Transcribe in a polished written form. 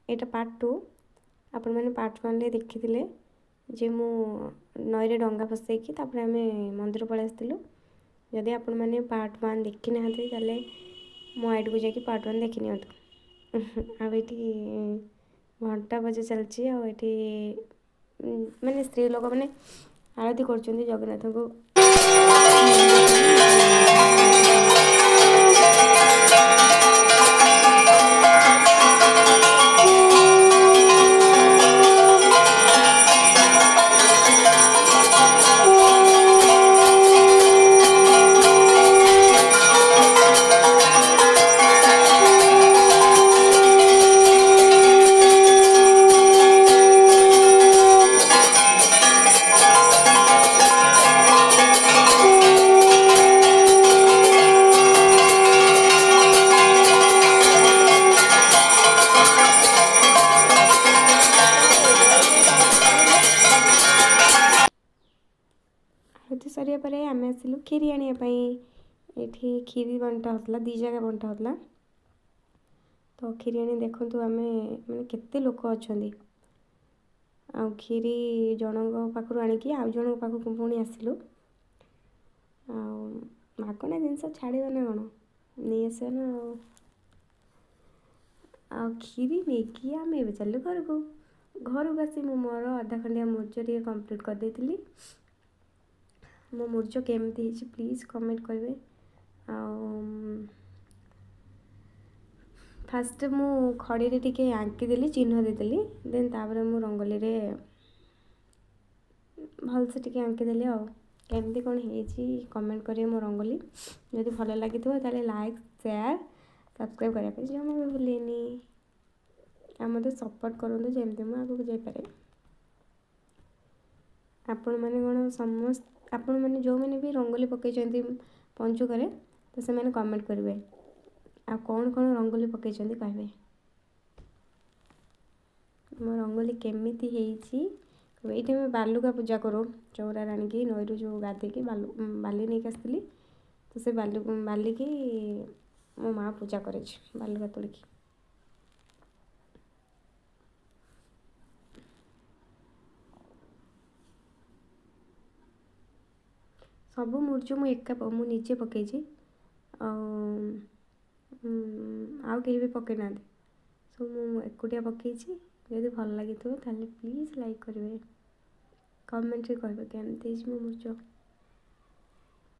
एटा part 2 आपण मैंने part 1 रे देखिथिले जे मु नई रे डंगा फसैकी तापर आमे मंदिर पळे आस्तिलु। जदि आपण मैंने पार्ट 1 देखि नाहंते ताले मो आईडी को जाके पार्ट 1 देखि नियंतु। आ बेटी घंटा बजे चलची आ बेटी माने स्त्री लोक माने आरती करछन्ती जगन्नाथ को मंदिर को आरती सरिया पर आम आसलु खीरी आने ये खीरी बंटा होता दी जगह बंटा होता। तो खीरी आनी देखु आम मैंने केते लोक अच्छा आ खीरी जन पाखु आणिकी आउ जन पाखक पुणी आसलु आगना जिनस छाड़ा ना कौन नहीं आस आ खीरी नहीं कि आम ए चलु घर को आसी मोर अधा खंडिया मुर्ज टे कम्प्लीट कर देती। मो मुर्ज केमती है प्लीज कमेंट करेंगे। फास्ट मु खड़ी रे टिके आंकीदेली चिन्ह देदेली देन तापर मु रंगोली रे भलसे टिके आंकीदेली आ केमती कौन है कमेंट करें मो रंगोली जदि भल लगी ताले लाइक शेयर सब्सक्राइब करने जमा भी भूलेनी आ मत सपोर्ट करूँ जमती मुझे आगे जापे। आपण मैंने कौन समस्त आपण मैंने जो मैंने भी रंगोली पकई पंचुक तो से मैंने कमेंट करेंगे आ कौन कौन रंगोली पकई कहे मो रंगोली केमिति ये मैं बालुका पूजा करूँ चौरा आनिकी नईरू जो गाधेकी बाली नहीं आसती तो से बाली की मो माँ पूजा करे बालुका तोड़िकी। सब मुर्ज मु एका मु निजे पकई आउ कहीं भी पकई ना सब मु एकुटिया पकई जदि भल लगी प्लीज लाइक करेंगे कमेंट कहे केमती मो मुर्ज।